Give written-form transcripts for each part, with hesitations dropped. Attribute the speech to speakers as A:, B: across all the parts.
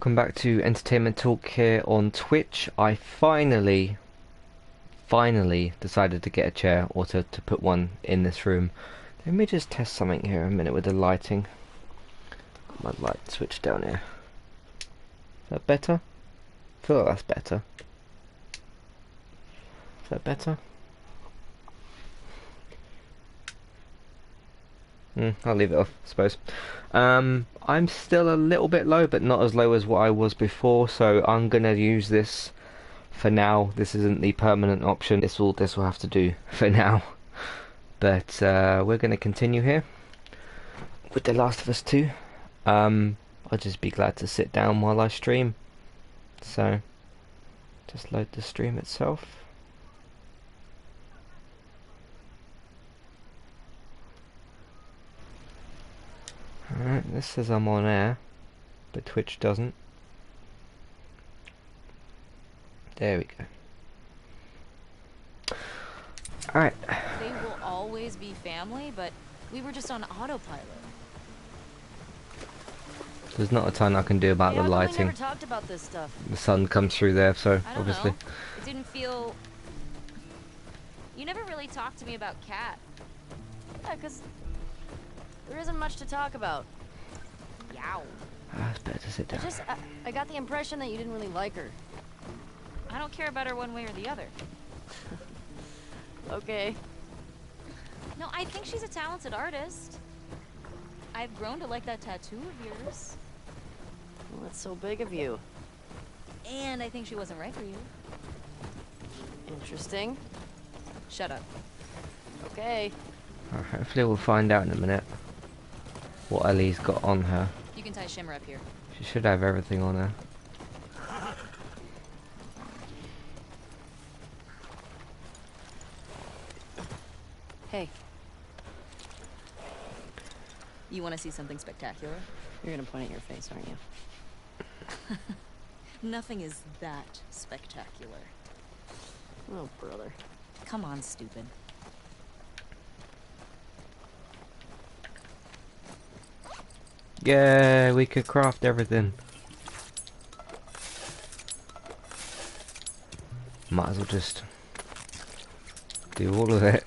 A: Welcome back to Entertainment Talk here on Twitch. I finally decided to get a chair or to put one in this room. Let me just test something here a minute with the lighting. Got my light switch down here. Is that better? I feel like that's better. Is that better? I'll leave it off, I suppose. I'm still a little bit low, but not as low as what I was before, so I'm gonna use this for now. This isn't the permanent option. This will have to do for now. But we're gonna continue here with The Last of Us 2. I'll just be glad to sit down while I stream. So just load the stream itself. Alright, this says I'm on air, but Twitch doesn't. There we go. Alright.
B: They will always be family, but we were just on autopilot.
A: There's not a ton I can do about the lighting.
B: We never talked about this stuff.
A: The sun comes through there, so
B: I don't
A: obviously.
B: know. It didn't feel... You never really talked to me about Kat. Yeah, because there isn't much to talk about. Yow.
A: It's better to sit down.
B: I got the impression that you didn't really like her. I don't care about her one way or the other. Okay. No, I think she's a talented artist. I've grown to like that tattoo of yours.
C: Well, that's so big of you.
B: And I think she wasn't right for you.
C: Interesting.
B: Shut up.
C: Okay.
A: Hopefully we'll find out in a minute what Ellie's got on her.
B: You can tie Shimmer up here.
A: She should have everything on her.
B: Hey. You want to see something spectacular?
C: You're gonna point at your face, aren't you?
B: Nothing is that spectacular.
C: Oh, brother.
B: Come on, stupid.
A: Yeah, we could craft everything. Might as well just do all of it.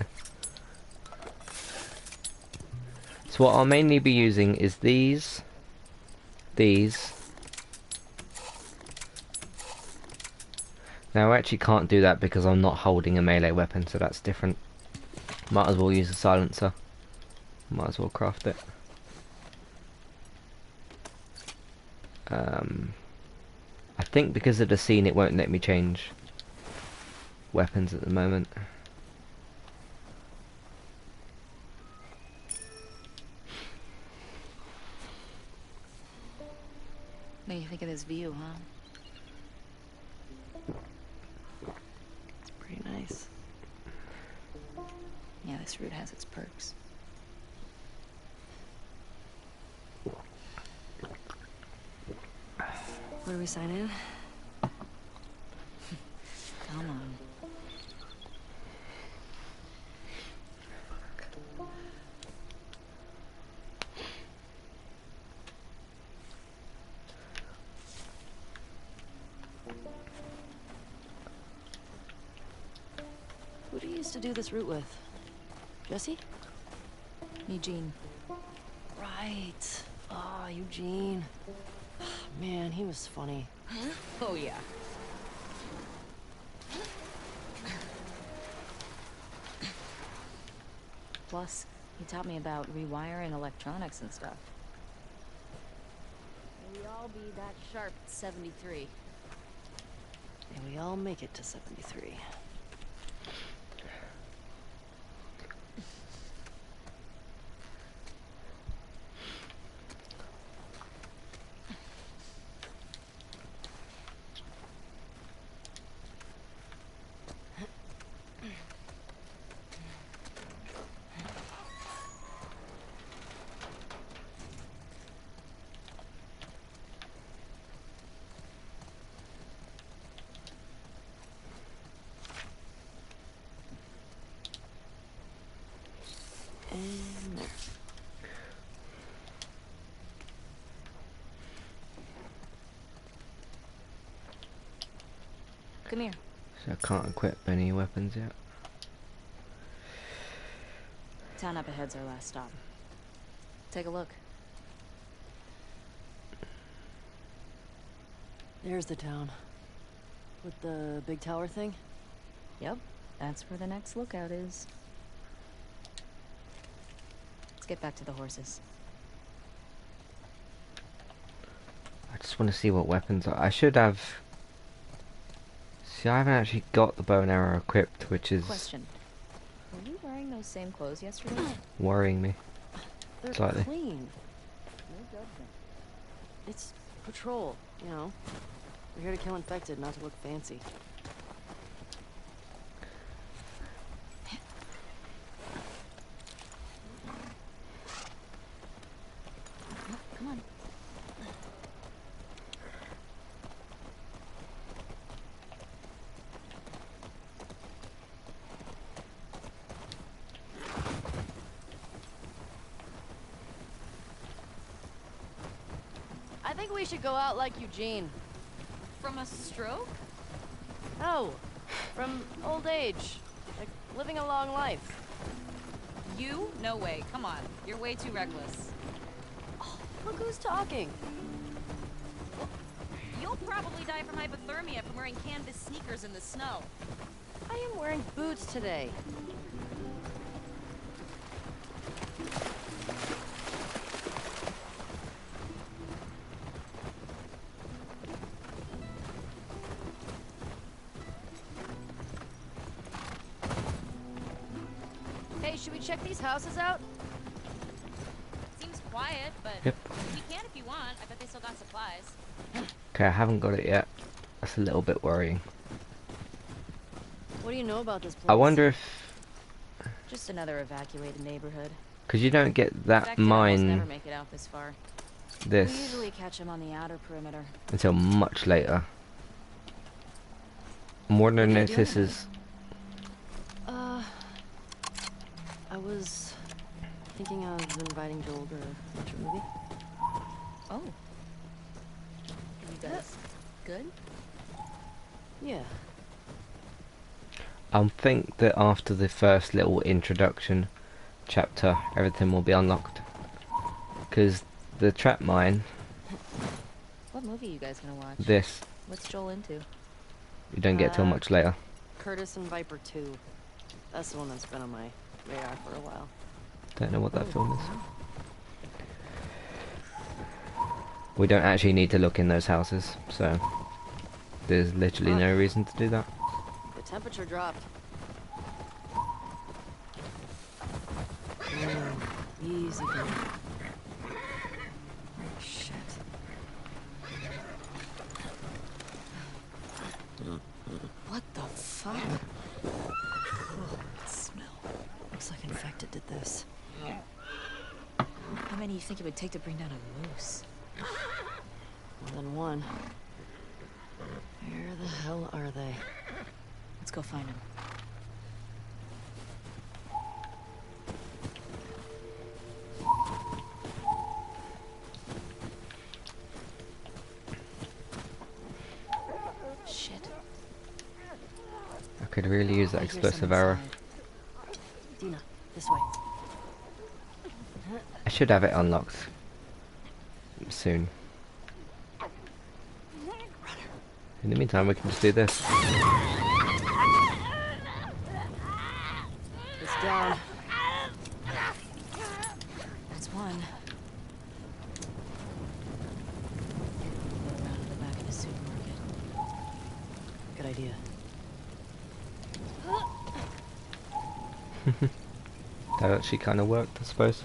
A: So what I'll mainly be using is these. Now I actually can't do that because I'm not holding a melee weapon, so that's different. Might as well use a silencer. Might as well craft it. I think because of the scene it won't let me change weapons at the moment.
B: What do you think of this view, huh?
C: It's pretty nice.
B: Yeah, this route has its perks.
C: Where do we sign in?
B: Come on.
C: Who do you used to do this route with? Jesse?
B: Eugene.
C: Right. Ah, Eugene. Man, he was funny.
B: Oh, yeah. Plus, he taught me about rewiring electronics and stuff. May we all be that sharp at 73.
C: And we all make it to 73.
B: Come here.
A: So I can't equip any weapons yet.
B: Town up ahead's our last stop. Take a look.
C: There's the town. With the big tower thing?
B: Yep, that's where the next lookout is. Let's get back to the horses.
A: I just want to see what weapons I should have. See, I haven't actually got the bow and arrow equipped, which is
B: Question. Were you wearing those same clothes yesterday?
A: worrying me.
C: They're
A: Slightly.
C: clean. No judgment. It's patrol, you know. We're here to kill infected, not to look fancy.
B: Come on.
C: I think we should go out like Eugene.
B: From a stroke?
C: Oh, from old age. Like living a long life.
B: You? No way. Come on. You're way too reckless.
C: Look who's talking.
B: You'll probably die from hypothermia from wearing canvas sneakers in the snow.
C: I am wearing boots today. Hey, should we check these houses out?
B: Seems quiet, but
A: Yep.
B: we can if you want. I bet they still got supplies.
A: Okay, I haven't got it yet. That's a little bit worrying.
C: What do you know about this place?
A: I wonder if,
B: Just another evacuated neighborhood.
A: because you don't get that
B: Infected almost never
A: mine
B: make it out this far. We
A: this
B: usually catch them on the outer perimeter.
A: until much later. I'm wondering
C: What are you
A: if
C: doing
A: this
C: today?
A: is.
C: I was thinking of inviting Joel to watch a movie.
B: Oh. You guys good?
C: Yeah.
A: I think that after the first little introduction chapter, everything will be unlocked. Because the trap mine,
B: What movie you guys gonna watch?
A: this,
B: What's Joel into?
A: you don't get till much later.
C: Curtis and Viper 2. That's the one that's been on my radar for a while.
A: Don't know what that film is. We don't actually need to look in those houses, so there's literally no reason to do that.
C: The temperature dropped. Easy girl. Shit. What the fuck? Oh, that smell. Looks like infected did this.
B: How many do you think it would take to bring down a moose?
C: More than one. Where the hell are they?
B: Let's go find him. Shit.
A: I could really use that
C: I hear some
A: explosive arrow.
C: inside. Dina, this way.
A: I should have it unlocked soon. In the meantime, we can just do this.
C: It's down.
B: That's one. Around to the back of the supermarket.
C: Good idea.
A: That actually kind of worked, I suppose.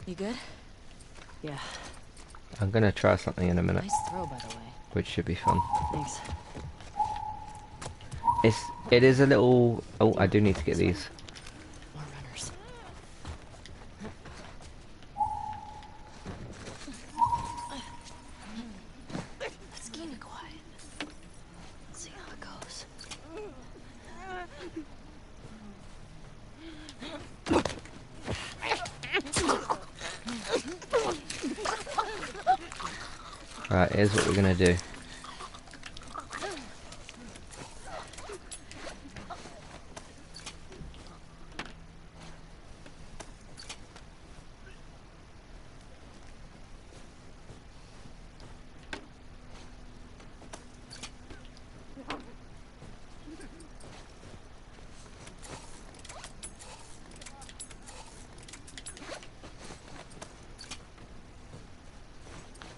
B: You good?
C: Yeah,
A: I'm gonna try something in a minute,
B: Nice throw, by the way.
A: which should be fun.
C: thanks.
A: It is a little. Oh, I do need to get these.
C: More runners.
A: Right, here's what we're gonna do.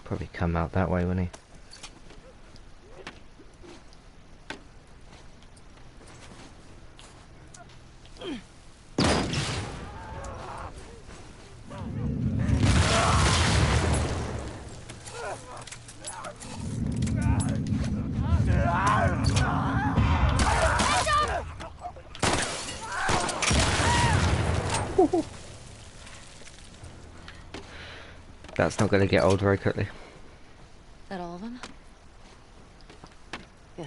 A: Probably come out that way, wouldn't he? That's not going to get old very quickly.
C: That all of them? Yeah.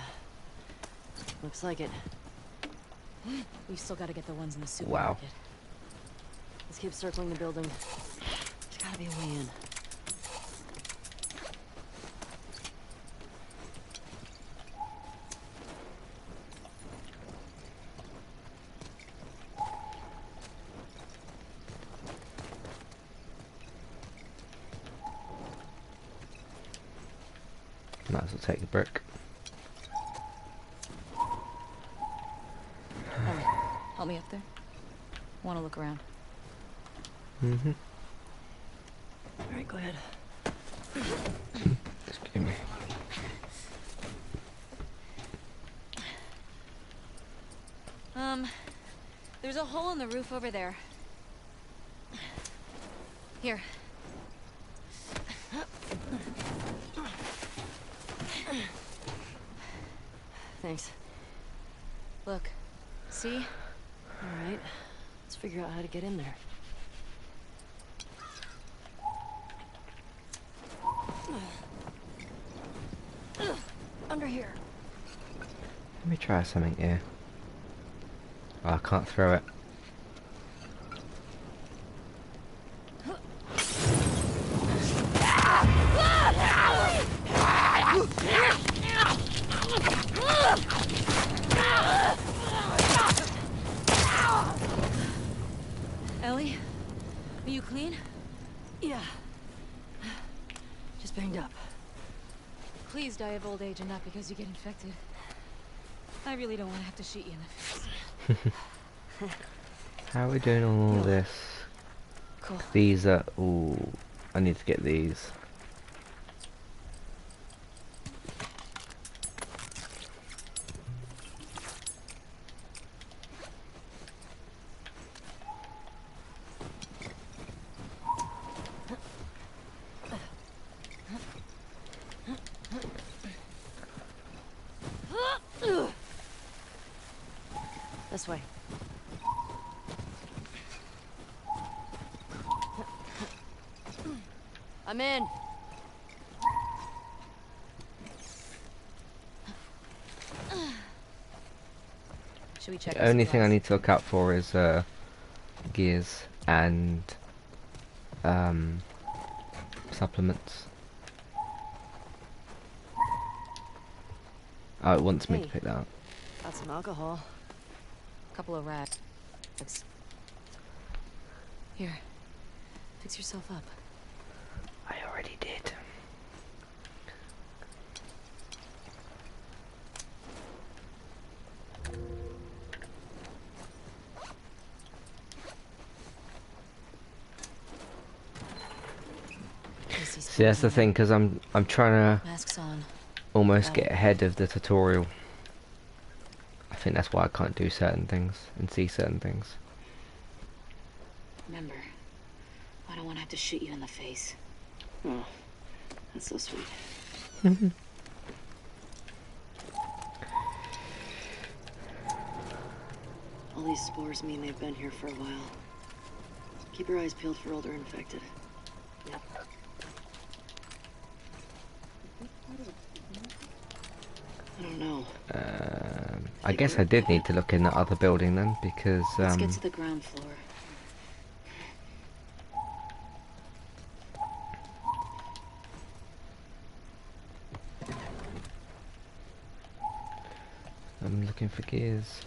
C: Looks like it.
B: We've still got to get the ones in the
A: Wow.
B: supermarket.
C: Let's keep circling the building. There's gotta be a way in.
A: Might as well take the brick.
B: Ellie, help me up there. Want to look around.
A: Mm-hmm.
C: Alright, go ahead.
A: Excuse me.
B: There's a hole in the roof over there. Here.
C: Thanks.
B: Look. See?
C: Alright. Let's figure out how to get in there. Under here.
A: Let me try something here. Oh, I can't throw it.
B: Ellie? Are you clean?
C: Yeah. Just banged up.
B: Please die of old age and not because you get infected. I really don't want to have to shoot you in the face.
A: How are we doing all this?
C: Cool.
A: These are... Ooh, I need to get these.
C: This way. I'm in.
B: Should we check
A: The only thing I
B: supplies?
A: need to look out for is gears and supplements. Oh, it wants me to
C: Hey.
A: pick that up.
C: Got some alcohol.
B: Couple of rags. Here. Fix yourself up.
A: I already did. See, that's the thing, because I'm trying to
B: Masks on.
A: almost get ahead of the tutorial. I think that's why I can't do certain things and see certain things.
B: Remember, I don't want to have to shoot you in the face.
C: Oh, that's so sweet. All these spores mean they've been here for a while. Keep your eyes peeled for older infected. Yep. I don't know.
A: I guess I did need to look in the other building then, because
B: Let's get to the ground floor.
A: looking for gears.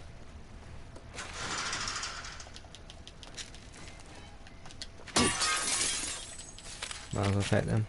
A: Might as well take them.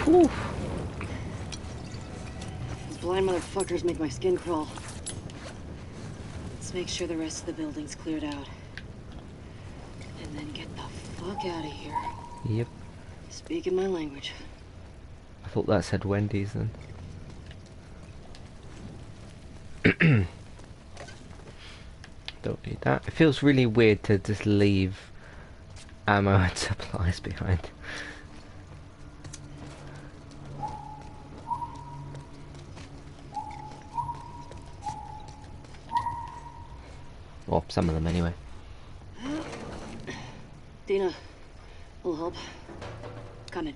C: Whew. These blind motherfuckers make my skin crawl. Let's make sure the rest of the building's cleared out. And then get the fuck out of here.
A: Yep.
C: Speaking my language.
A: I thought that said Wendy's then. Don't need that. It feels really weird to just leave ammo and supplies behind. Well, some of them anyway.
C: Dina, will help. Coming.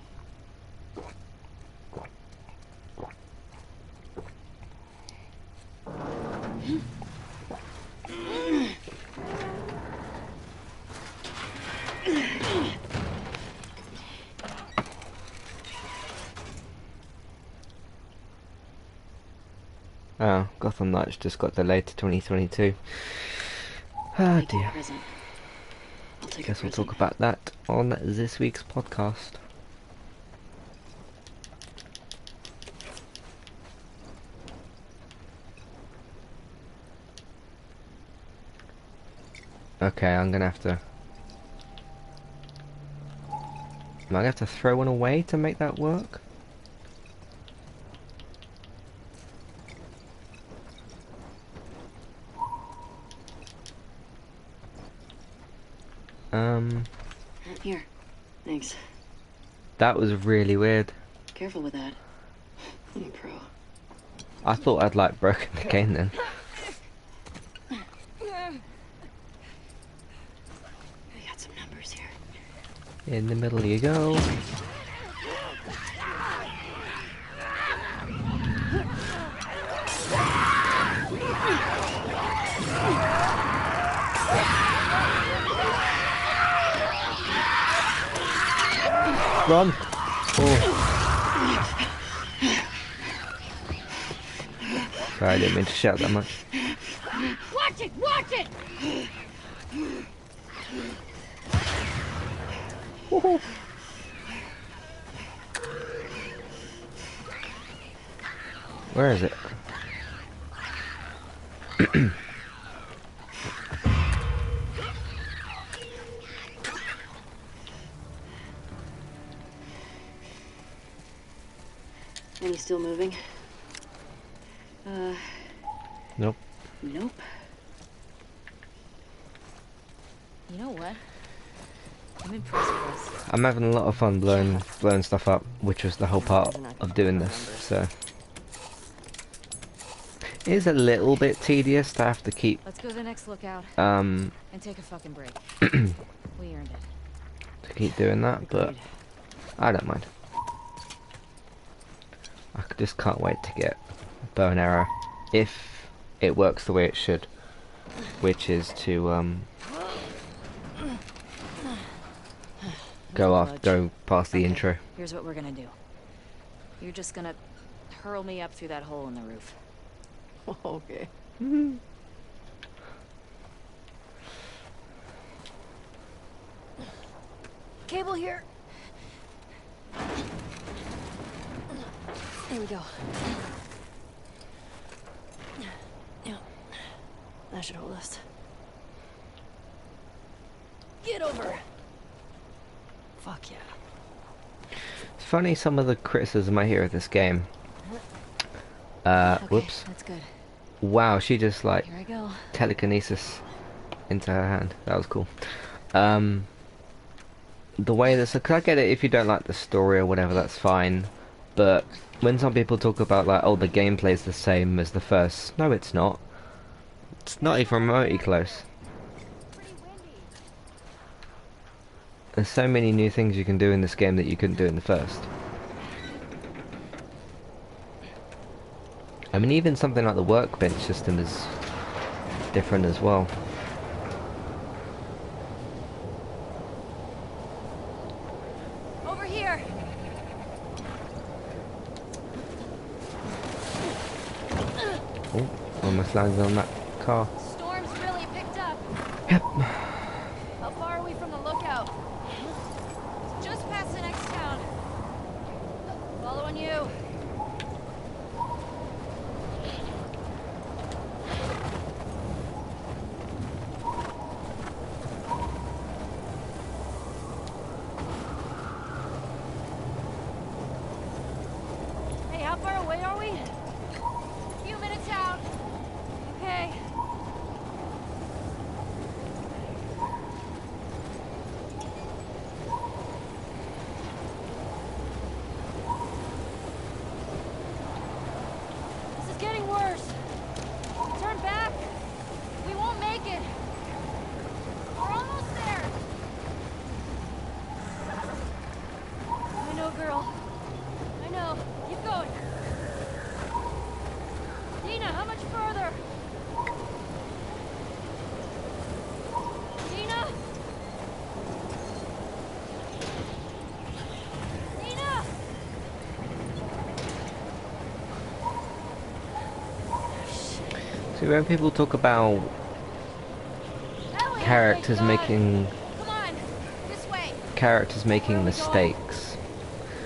A: Oh, Gotham Knights just got delayed to 2022. Ah dear. Guess we'll talk about that on this week's podcast. Okay, I'm gonna have to... Am I gonna have to throw one away to make that work?
C: Here. Thanks.
A: That was really weird.
C: Careful with that. I'm a pro.
A: I thought I'd like broken the game then.
C: We got some numbers here.
A: In the middle you go. Run! Oh. Sorry, I didn't mean to shout that much.
B: Watch it! Watch it!
A: Woohoo. Where is it?
C: Any still moving?
A: Nope.
C: Nope.
B: You know what? I'm impressed with us.
A: I'm having a lot of fun blowing stuff up, which was the whole part of doing this, so... It is a little bit tedious to have to keep
B: Let's go to the next lookout
A: um
B: and take a fucking break. We earned it.
A: to keep doing that, but
C: Agreed.
A: I don't mind. Just can't wait to get bow and arrow if it works the way it should, which is to go past the intro.
B: Here's what we're gonna do. You're just gonna hurl me up through that hole in the roof.
C: Okay.
B: Cable here. There we go.
C: Yeah. That should hold us.
B: Get over.
C: Fuck yeah.
A: It's funny some of the criticism I hear of this game.
B: Okay,
A: Whoops.
B: that's good.
A: Wow, she just like
B: Here I go.
A: telekinesis into her hand. That was cool. The way this, cause I get it if you don't like the story or whatever, that's fine. But when some people talk about like, oh, the gameplay's the same as the first, no, it's not. It's not even remotely close.
B: Pretty windy.
A: There's so many new things you can do in this game that you couldn't do in the first. I mean, even something like the workbench system is different as well.
B: Over here.
A: Oh, almost landed on that car.
B: Storm's really picked up.
A: Yep.
B: How far are we from the lookout? Just past the next town. Following you. Hey, how far away are we? A few minutes out. Okay. This is getting worse. Turn back. We won't make it. We're almost there. I know, girl. I know. Keep going. Dina, how much further? Dina? Dina?
A: See, when people talk about
B: Ellie,
A: characters
B: thank God.
A: making
B: Come on. This way.
A: making mistakes,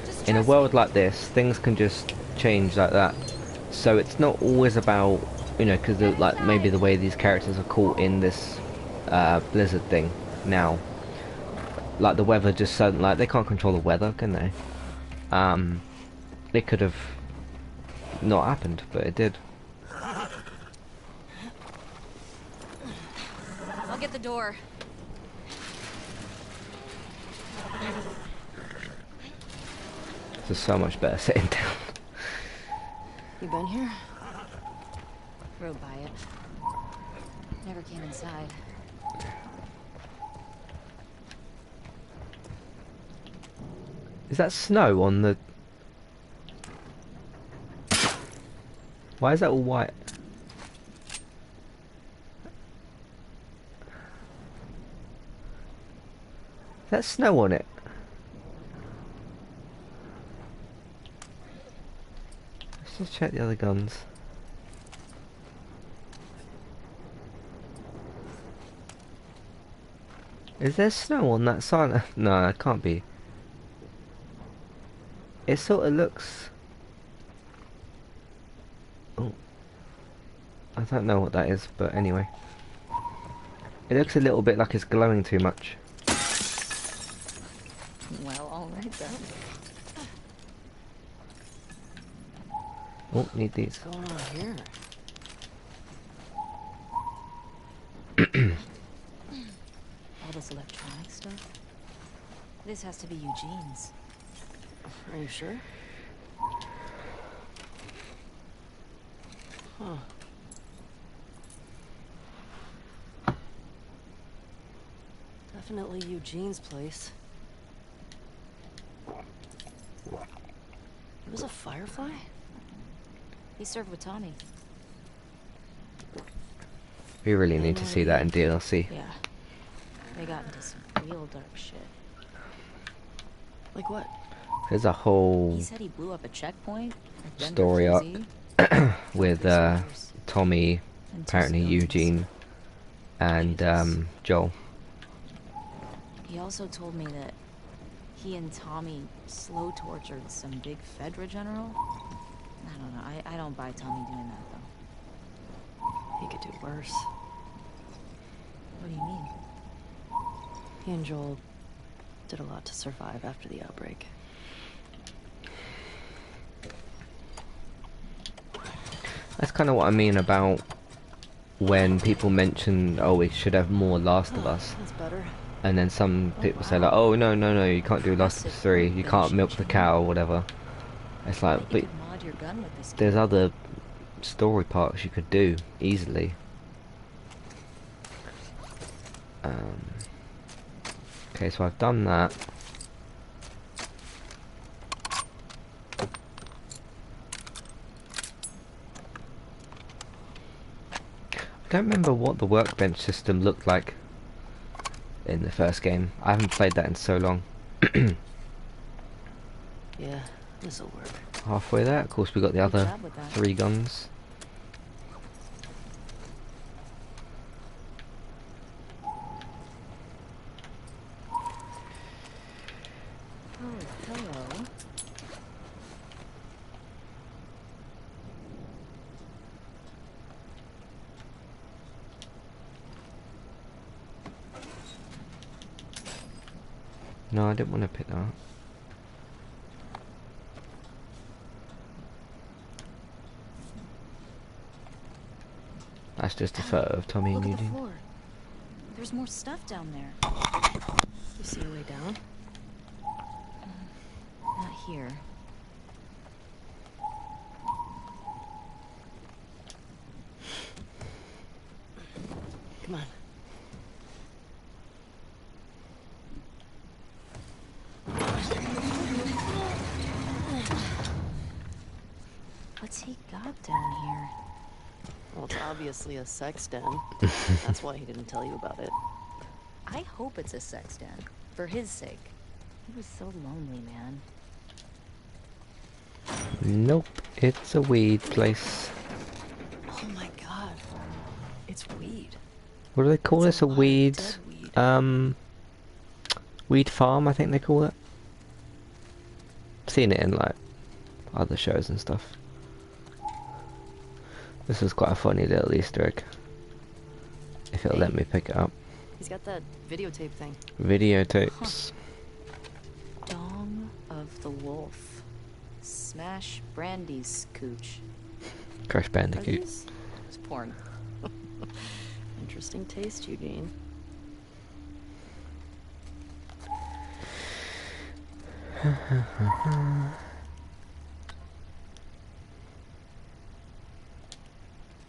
B: Just
A: in a
B: trust
A: world
B: me.
A: like this, things can just change like that. So it's not always about, you know, because like maybe the way these characters are caught in this blizzard thing now, like the weather just suddenly, like they can't control the weather, can they? It could have not happened, but it did.
B: I'll get the door.
A: This is so much better sitting down.
C: You been here?
B: Rode by it. Never came inside.
A: Is that snow on the... Why is that all white? Is that snow on it? Let's just check the other guns. Is there snow on that side? No, it can't be. It sort of looks... Oh. I don't know what that is, but anyway. It looks a little bit like it's glowing too much.
C: Well, all right then.
A: Oh, need these.
C: What's going on here?
B: All this electronic stuff? This has to be Eugene's.
C: Are you sure? Huh. definitely Eugene's place. He was a firefly?
B: He served with Tommy.
A: We really
C: I had
A: need
C: no
A: to see that in
C: idea.
A: DLC.
B: Yeah. They got into some real dark shit.
C: Like what?
A: There's a whole
B: He said he blew up a checkpoint at Denver
A: story arc
B: QZ.
A: with
B: 3 soldiers
A: Tommy,
B: and 2
A: apparently
B: civilians.
A: Eugene, and
B: Jesus.
A: Joel.
B: He also told me that he and Tommy slow tortured some big Fedra general. I don't know. I don't buy Tommy doing that, though.
C: He could do worse.
B: What do you mean?
C: He and Joel did a lot to survive after the outbreak.
A: That's kind of what I mean about when people mention, oh, we should have more Last of Us.
C: That's better.
A: And then some
B: Oh,
A: people say
B: wow.
A: like, oh, no, you can't do Last of Us
B: Impressive
A: 3, you can't
B: workbench,
A: milk the
B: Eugene.
A: cow or whatever. It's
B: I
A: like,
B: bet you
A: but
B: could mod your gun with this
A: there's
B: kid.
A: other story parts you could do easily. Okay, so I've done that. I don't remember what the workbench system looked like in the first game. I haven't played that in so long.
C: Yeah, this'll work.
A: Halfway there, of course we got the
B: Good
A: other
B: job with that.
A: 3 guns.
B: Oh, hello.
A: No, I didn't want to pick that up. That's just a photo of Tommy
B: Look
A: and
B: at the
A: Eugene.
B: floor. There's more stuff down there.
C: You see a way down?
B: Not here.
C: Come on.
B: What's he got down here?
C: Well, it's obviously a sex den. That's why he didn't tell you about it.
B: I hope it's a sex den. For his sake. He was so lonely, man.
A: Nope, it's a weed place.
C: Oh my god. It's weed.
A: What do they call
C: It's
A: this?
C: a
A: A
C: lot of
A: weed,
C: dead weed.
A: weed farm, I think they call it. Seen it in like other shows and stuff. This is quite a funny little Easter egg. If it'll let me pick it up.
C: He's got that videotape thing.
A: Videotapes.
B: Dong of the Wolf. Smash Brandy's cooch.
A: Crash
C: Are
A: Bandicoot.
C: these?
B: It's porn.
C: Interesting taste, Eugene.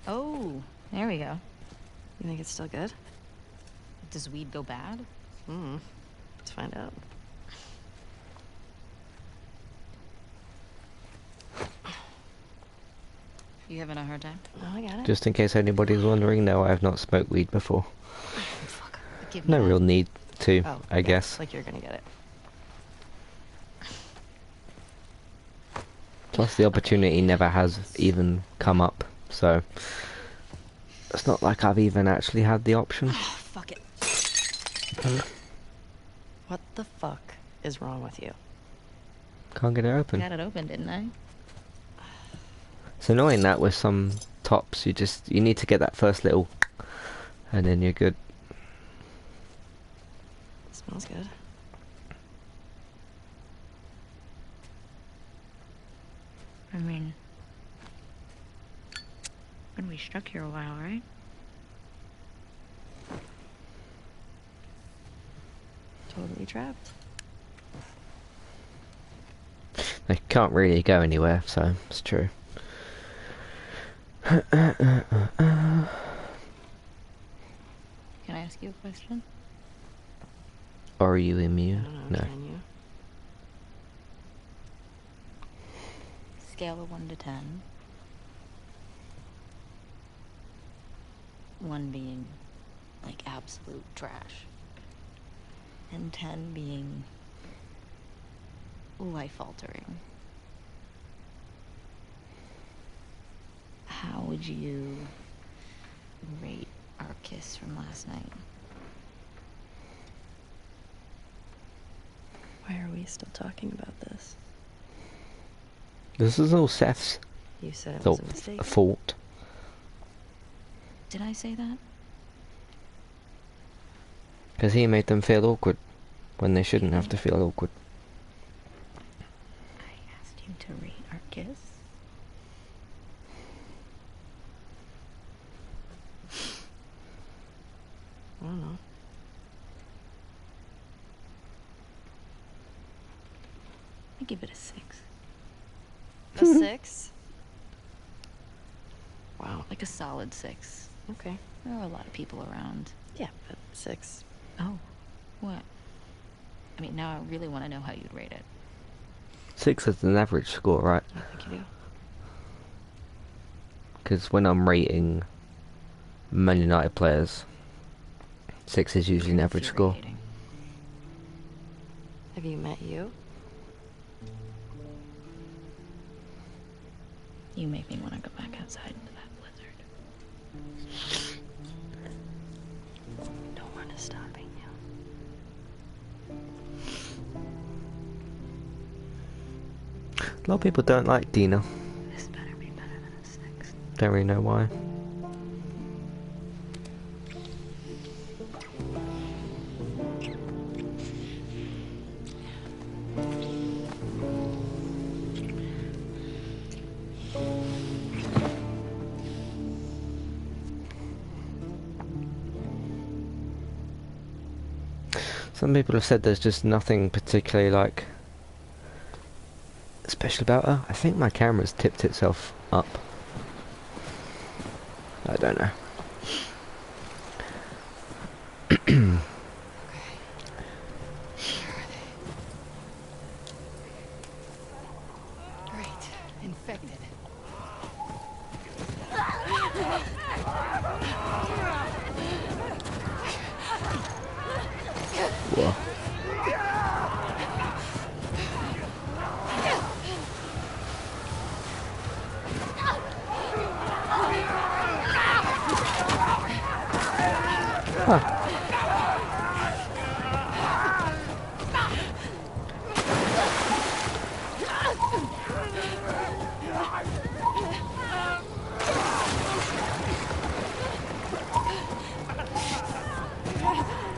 B: Oh, there we go.
C: You think it's still good?
B: Does weed go bad?
C: Let's find out.
B: You having a hard time?
C: Oh, I got it.
A: Just in case anybody's wondering, no, I have not smoked weed before.
B: Fuck. Give me
A: No
B: that.
A: real need to,
C: Oh,
A: I
C: yeah,
A: guess.
C: like you're gonna get it.
A: Plus the opportunity never has even come up, so it's not like I've even actually had the option.
B: Fuck it.
C: What the fuck is wrong with you?
A: Can't get it
B: I
A: open.
B: got it open, didn't I?
A: It's annoying that with some tops you need to get that first little and then you're good.
C: Smells good.
B: I mean, when we stuck here a while, right?
C: Totally trapped.
A: They can't really go anywhere, so it's true.
B: Can I ask you a question?
A: Or are you
C: I
A: immune?
C: don't know,
A: No.
C: can you?
B: Scale of 1 to 10. 1 being, like, absolute trash. And 10 being life-altering. How would you rate our kiss from last night?
C: Why are we still talking about this?
A: This is all Seth's
C: You said it was a mistake.
A: fault.
B: Did I say that?
A: Because he made them feel awkward when they shouldn't have to feel awkward.
B: I asked you to rate our kiss.
C: I don't know.
B: I give it a 6.
C: A 6? Wow.
B: Like a solid 6.
C: Okay.
B: There are a lot of people around.
C: Yeah, but 6.
B: Oh. What? I mean, now I really want to know how you'd rate it.
A: 6 is an average score, right?
C: I think you do.
A: Because when I'm rating Man United players, 6 is usually an average score.
B: Infuriating.
C: Have you met you?
B: You make me want to go back outside into that blizzard.
C: No one is stopping you.
A: A lot of people don't like Dina.
B: This better be better than a 6.
A: Don't really know why. Some people have said there's just nothing particularly like special about her. I think my camera's tipped itself up. I don't know.
C: Great. Infected.
A: Whoa. Huh.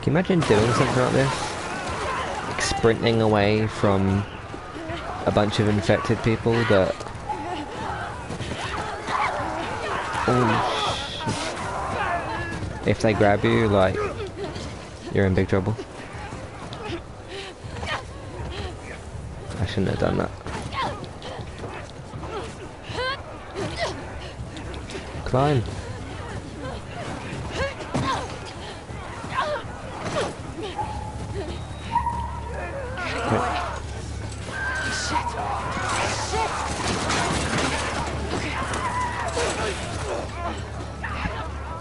A: Can you imagine doing something like this? Like sprinting away from a bunch of infected people that... Oh, shit. If they grab you, like, you're in big trouble. I shouldn't have done that. Climb.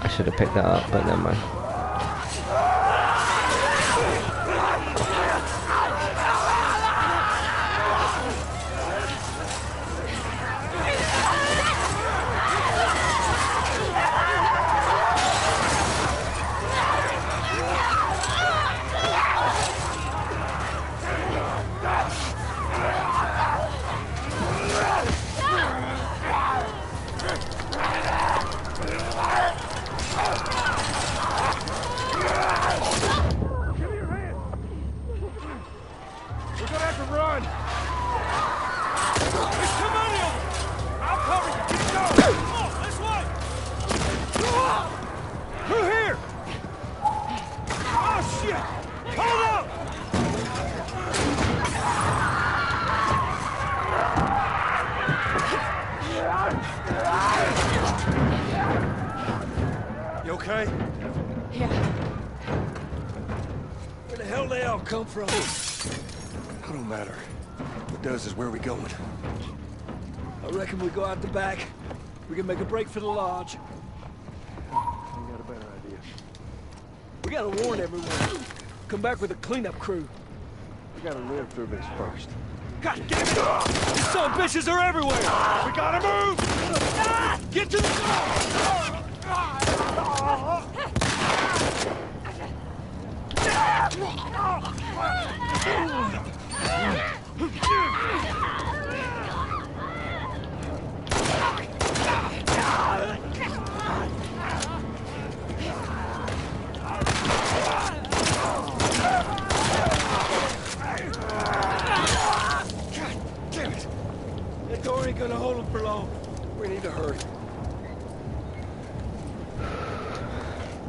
A: I should have picked that up, but never mind.
D: You okay?
C: Yeah.
D: Where the hell they are? all come from? It don't matter. What does is where we going.
E: I reckon we go out the back. We can make a break for the lodge.
D: I got a better idea.
E: We gotta warn everyone. Come back with a cleanup crew.
D: We gotta live through this first.
E: God damn it! These son of bitches are everywhere! We gotta move! Get to the That door ain't gonna hold them for long.
D: We need to hurry.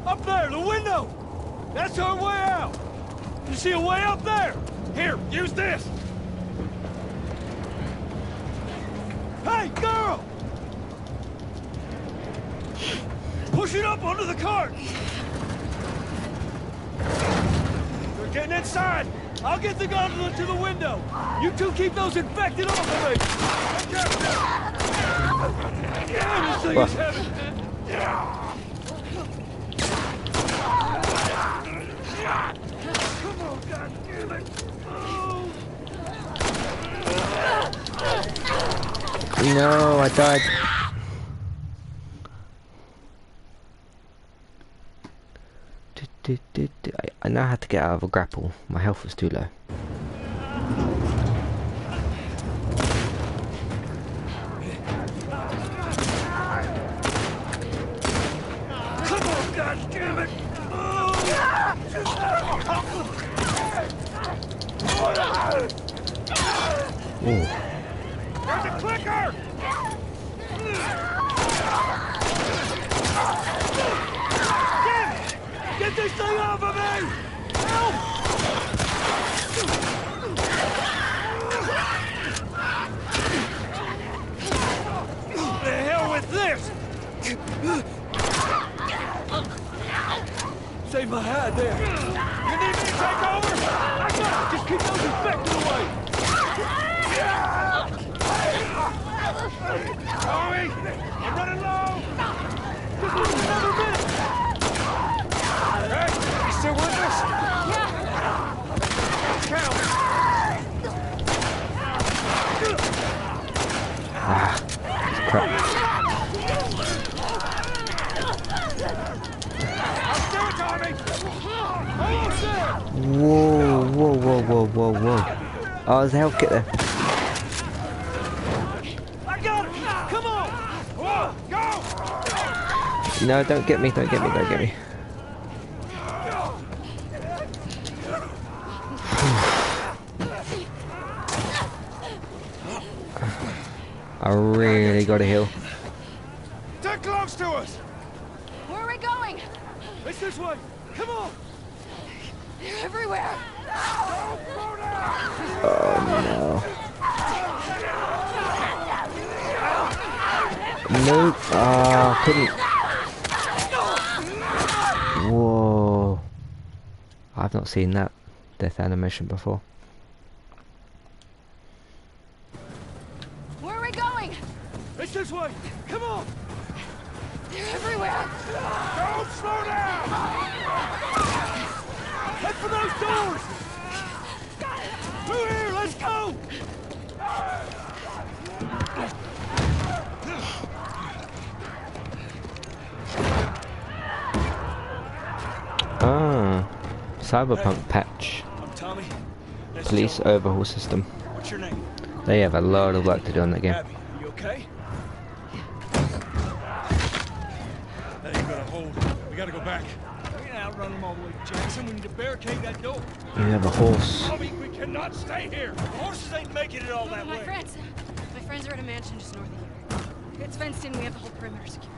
E: Up there, the window! That's our way out! You see a way up there? Here, use this! Hey, girl! Push it up onto the cart! We're getting inside! I'll get the gondola to the window! You two keep those infected off of me! Damn, this thing is heavy! Come on, goddammit!
A: No, I died. I now had to get out of a grapple. My health was too low.
E: Come on, goddammit!
A: Ooh.
E: There's a clicker! Get this thing off of me! Help! The hell with this! Save my hide there. You need me to take over? I got it! Just keep those infected away! Tommy! I'm running low! Just give us another minute! Hey, you still with us? Yeah. Count.
A: Ah, crap.
E: I'll do it, Tommy! Almost there!
A: Whoa, whoa, whoa, whoa, whoa, whoa. Oh, there's a health kit there.
E: I got it! Come on! Whoa, go!
A: No, don't get me, don't get me, don't get me. I really gotta heal.
E: They're close to us!
C: Where are we going?
E: It's this way! Come on!
C: They're everywhere.
A: Oh no. Nope. Ah, couldn't. Whoa. I've not seen that death animation before.
C: Where are we going?
E: It's this way! Come on!
C: They're everywhere.
E: Don't slow down! Head for those doors! Through here, let's go!
A: Ah, cyberpunk patch.
E: I'm Tommy. That's
A: Police
E: Joe.
A: overhaul system.
E: What's your name?
A: They have a lot of work to do on that game.
E: Abby, you okay? That ain't gonna hold. We gotta go back. We can outrun them all the way to Jackson. We need to barricade that door.
A: You have a horse.
E: Tommy, we cannot stay here. The horses ain't making it all that
C: My
E: way.
C: friends. My friends are at a mansion just north of here. It's fenced in. We have the whole perimeter secure.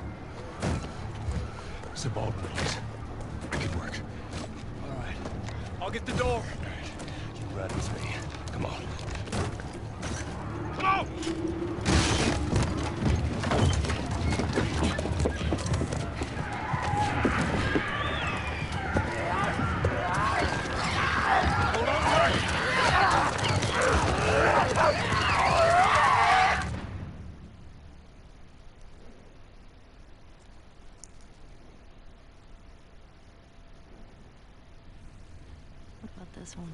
D: It's a Baldwin place. It could work.
E: All right. I'll get the door.
D: You ride with me. Come on.
E: Come on! Hold
C: this one?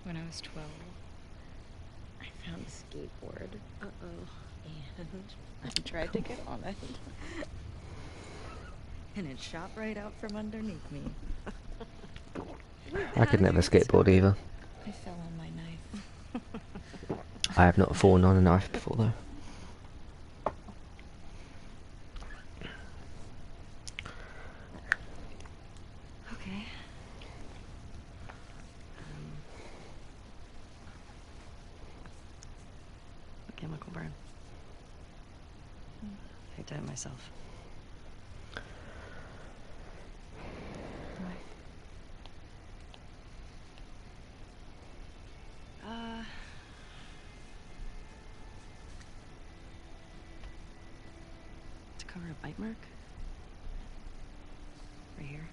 B: When I was 12, I found a skateboard. Uh-oh. And I tried to get on it. And it shot right out from underneath me.
A: I could never skateboard either.
B: I fell on my knife.
A: I have not fallen on a knife before though.
C: Okay. A chemical burn. I did it myself. To cover a bite mark. Right here.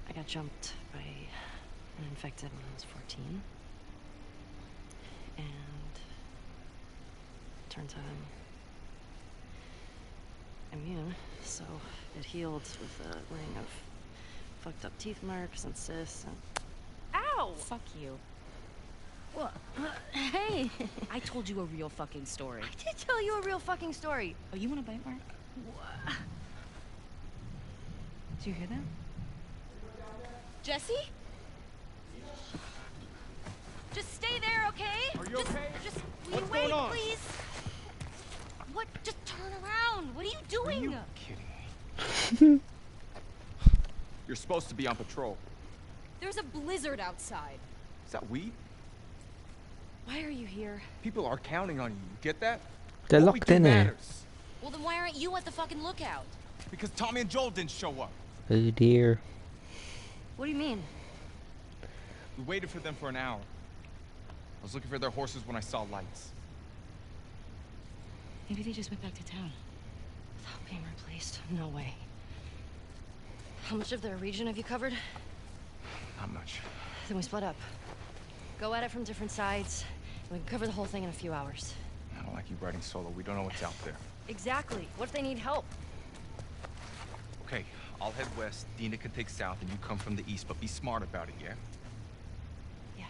C: I got jumped by an infected when I was 14. And turns out I'm immune, so it healed with a ring of fucked up teeth marks and cysts and... Ow!
B: Fuck you.
C: What? Hey!
B: I told you a real fucking story.
C: I did tell you a real fucking story.
B: Oh, you want a bite mark?
C: What?
B: Did you hear that?
C: Jesse? Just stay there, okay?
E: Are you okay?
C: Just will
E: What's
C: you wait,
E: going on?
C: please? What? Just turn around. What are you doing?
E: Are you kidding me? You're supposed to be on patrol.
C: There's a blizzard outside.
E: Is that weed?
C: Why are you here?
E: People are counting on you. You get that?
A: They're
E: What we
A: locked
E: do
A: in here.
E: matters.
C: Well, then why aren't you at the fucking lookout?
E: Because Tommy and Joel didn't show up.
A: Oh dear.
C: What do you mean?
E: We waited for them for an hour. I was looking for their horses when I saw lights.
B: Maybe they just went back to town.
C: Without being replaced? No way. How much of their region have you covered?
E: Not much.
C: Then we split up. Go at it from different sides, and we can cover the whole thing in a few hours.
E: I don't like you riding solo. We don't know what's out there.
C: Exactly. What if they need help?
E: Okay, I'll head west. Dina can take south, and you come from the east, but be smart about it, yeah?
C: Yeah.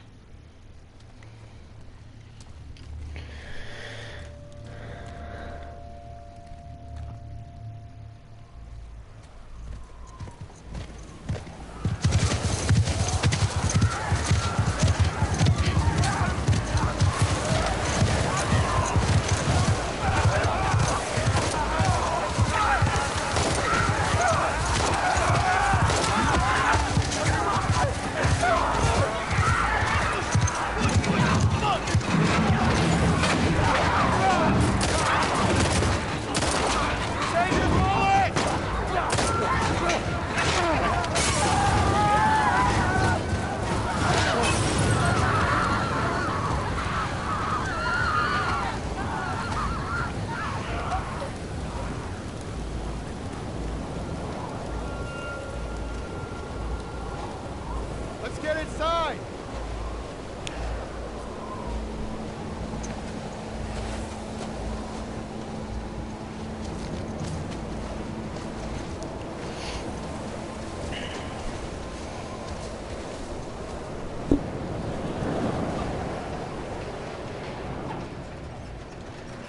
D: Let's get inside!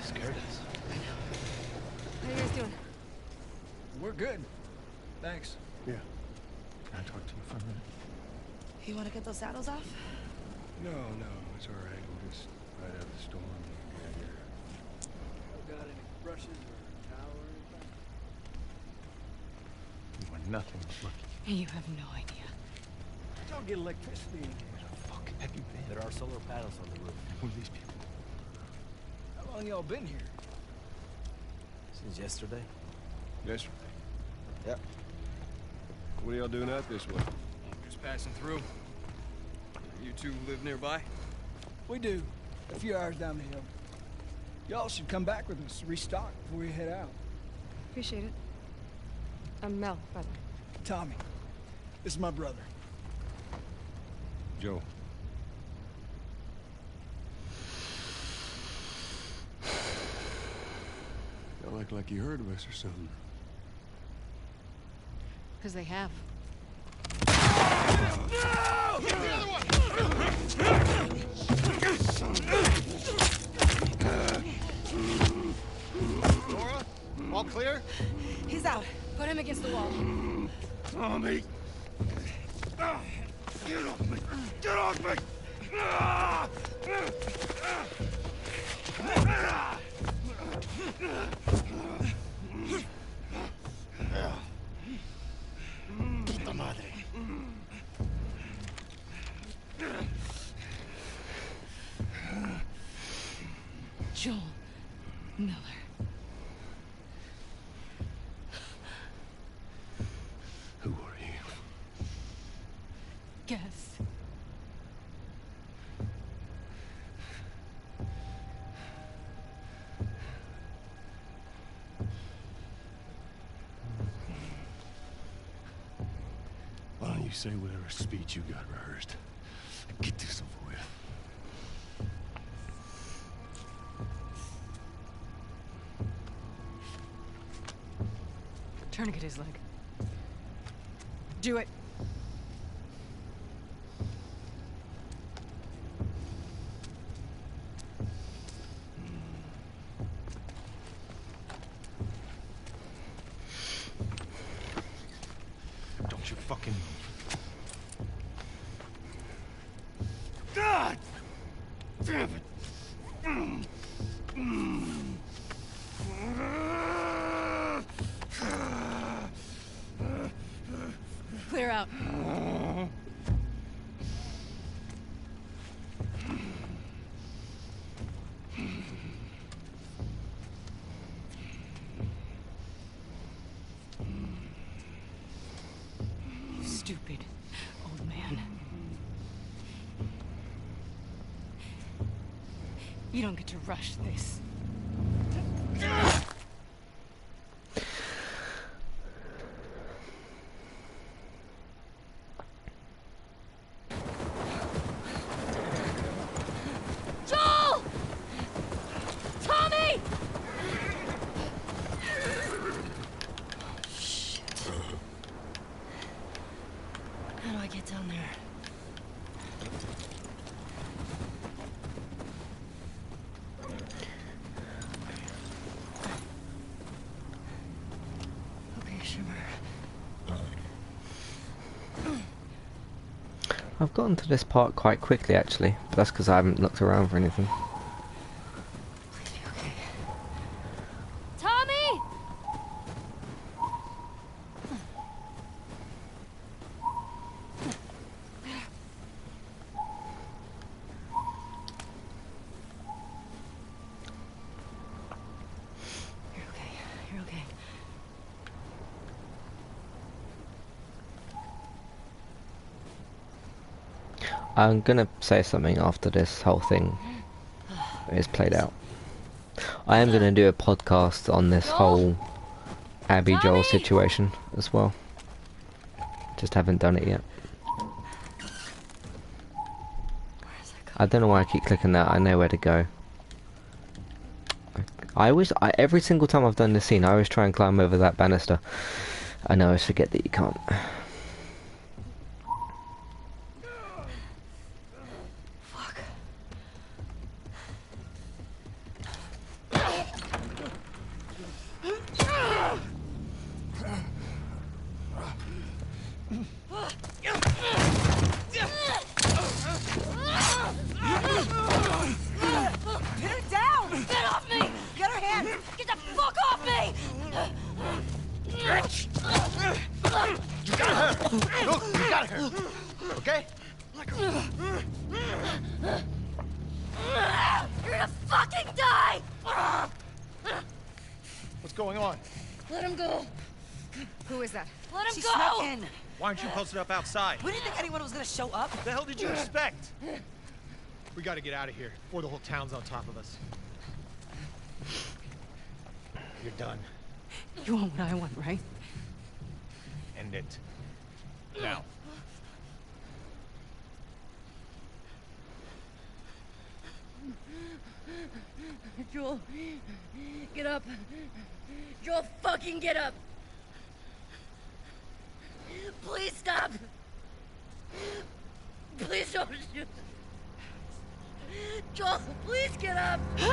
E: Scared us.
C: How are you guys doing?
F: We're good. Thanks.
D: Yeah. Can I talk to you for a minute?
B: You want to get those saddles off?
D: No, it's all right. We'll just ride out the storm and get here.
F: Got any brushes or towel or anything?
D: You want nothing but lucky.
B: You have no idea.
F: Don't get electricity in here.
D: Where the fuck have you been?
G: There are solar panels on the roof.
D: Who are these people?
F: How long y'all been here?
G: Since yesterday?
D: Yesterday.
G: Yep.
D: What are y'all doing out this way?
H: Just passing through. You two live nearby?
F: We do. A few hours down the hill. Y'all should come back with us, restock before we head out.
C: Appreciate it. I'm Mel, by the way.
F: Tommy, this is my brother.
D: Joe. Y'all act like you heard of us or something.
C: Because they have.
E: Nora, all clear?
C: He's out. Put him against the wall.
E: Tommy! Get off me! Get off me! Puta madre.
C: Joel Miller.
D: Who are you?
C: Guess.
D: Why don't you say whatever speech you got rehearsed? Get this over with.
C: Tourniquet his leg. Do it.
E: Don't you fucking move. God! Damn it!
C: Clear out. Stupid old man. You don't get to rush this.
B: Joel! Tommy!
C: Shit. How do I get down there? Okay, Shimmer.
A: I've gotten to this part quite quickly actually, but that's because I haven't looked around for anything.
C: Please be okay.
B: Tommy!
C: You're okay. You're okay.
A: I'm gonna say something after this whole thing is played out. I am gonna do a podcast on this whole Abby Joel situation as well. Just haven't done it yet.
C: Where's that
A: I don't know why I keep clicking that. I know where to go. Every single time I've done this scene, I always try and climb over that banister. I know, I always forget that you can't.
C: Fuck.
B: Pin her down! Get off me! Get her hands! Get the fuck off me!
E: You got her! Look, you got her! Okay?
B: You're gonna fucking die!
E: What's going on?
B: Let him go!
C: Who is that?
B: Let him
I: She
B: go!
I: snuck in.
E: Why aren't you posted up outside?
I: We didn't think anyone was gonna show up.
E: What the hell did you expect? We gotta get out of here before the whole town's on top of us. You're done.
C: You want what I want, right?
E: End it. Now.
B: Joel, get up. Joel, fucking get up.
C: Please stop! Please don't shoot! Joel, please get up! No!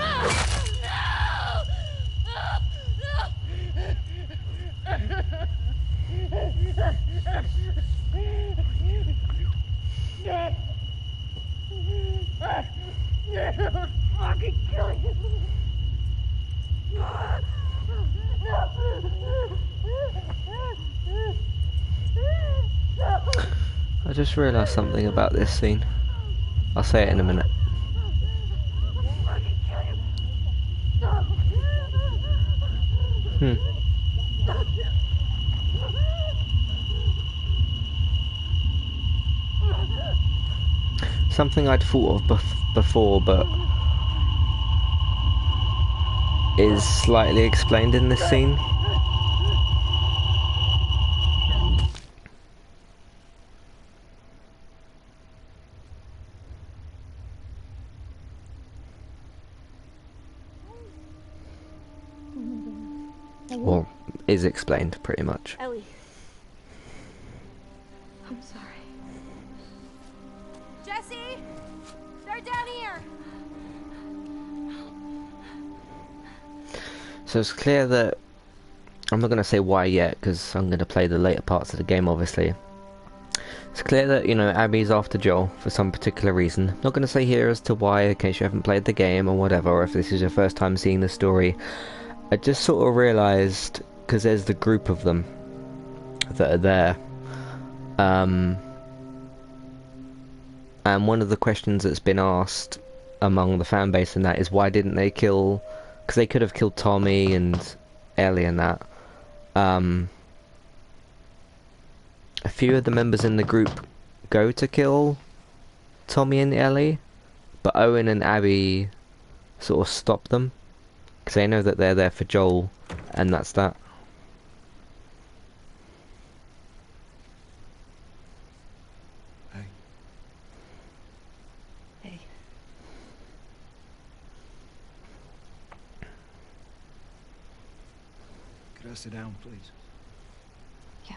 C: I'll fucking kill you!
A: I just realised something about this scene. I'll say it in a minute. Hmm. Something I'd thought of before, but is slightly explained in this scene. Or is explained, pretty much.
C: Ellie. I'm sorry.
B: Jesse! They're down here!
A: So it's clear that... I'm not going to say why yet, because I'm going to play the later parts of the game, obviously. It's clear that, you know, Abby's after Joel for some particular reason. Not going to say here as to why, in case you haven't played the game or whatever, or if this is your first time seeing the story. I just sort of realised, because there's the group of them that are there, and one of the questions that's been asked among the fan base and that is why didn't they kill... Because they could have killed Tommy and Ellie and that. A few of the members in the group go to kill Tommy and Ellie, but Owen and Abby sort of stop them. Because they know that they're there for Joel, and that's that.
F: Hey.
C: Hey.
F: Could I sit down, please?
C: Yeah.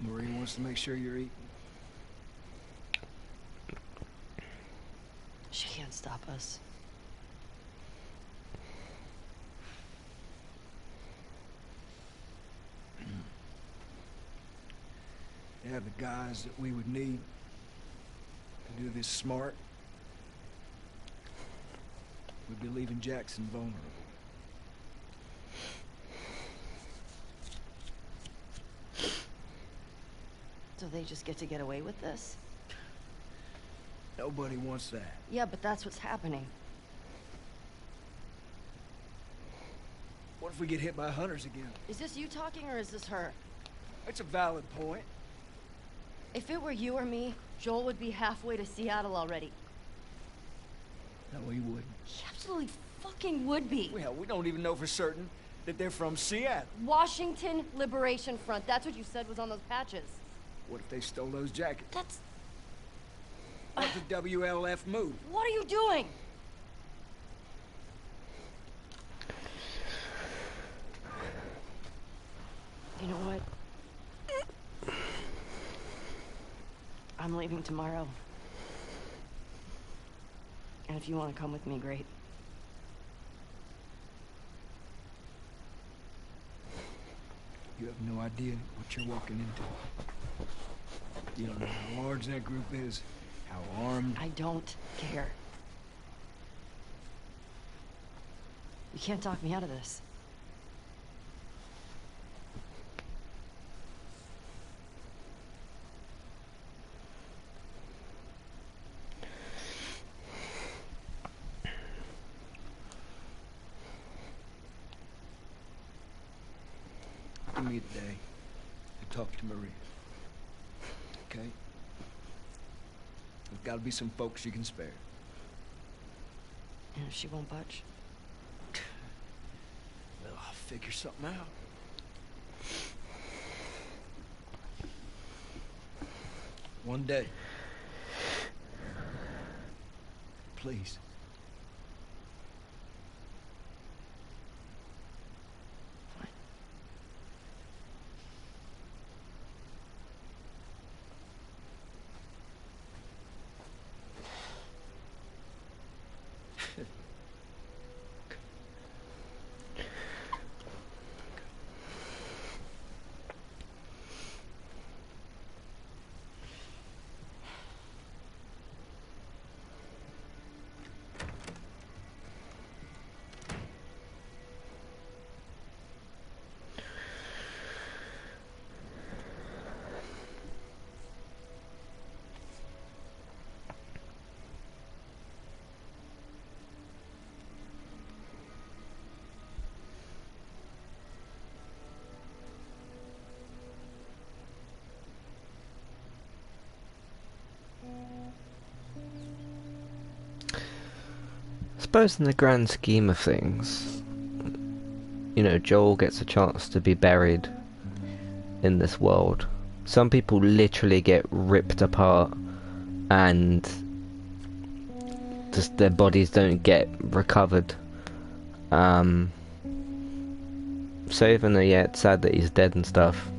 F: Marie wants to make sure you're eating.
C: She can't stop us.
F: They have the guys that we would need to do this smart. We'd be leaving Jackson vulnerable.
C: So they just get away with this?
F: Nobody wants that.
C: Yeah, but that's what's happening.
F: What if we get hit by hunters again?
C: Is this you talking or is this her?
F: That's a valid point.
C: If it were you or me, Joel would be halfway to Seattle already.
F: No, he wouldn't.
C: He absolutely fucking would be.
F: Well, we don't even know for certain that they're from Seattle.
C: Washington Liberation Front. That's what you said was on those patches.
F: What if they stole those jackets?
C: That's...
F: What if the WLF moved?
C: What are you doing? You know what? I'm leaving tomorrow. And if you want to come with me, great.
F: You have no idea what you're walking into. You don't know how large that group is, how armed.
C: I don't care. You can't talk me out of this.
F: Give me a day to talk to Maria. Okay? There's gotta be some folks you can spare.
C: And if she won't budge?
F: Well, I'll figure something out. One day. Please.
C: Fine.
A: I suppose in the grand scheme of things, you know, Joel gets a chance to be buried in this world. Some people literally get ripped apart and just their bodies don't get recovered. So even though, yeah, it's sad that he's dead and stuff,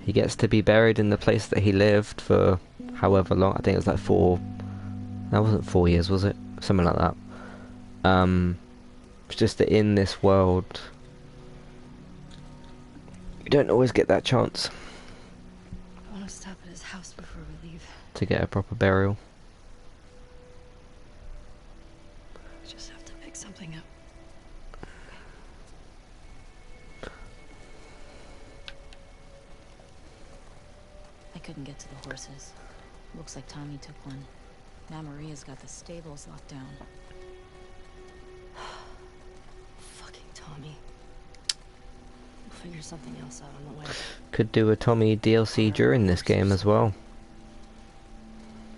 A: he gets to be buried in the place that he lived for however long. I think it was like that wasn't 4 years, was it? Something like that. It's just that in this world, you don't always get that chance
C: I want to stop at his house before we leave.
A: to get a proper burial.
C: We just have to pick something up.
B: I couldn't get to the horses. Looks like Tommy took one. Now Maria's got the stables locked down.
C: Fucking Tommy. We'll figure something else out on the way.
A: Could do a Tommy DLC during this game as well.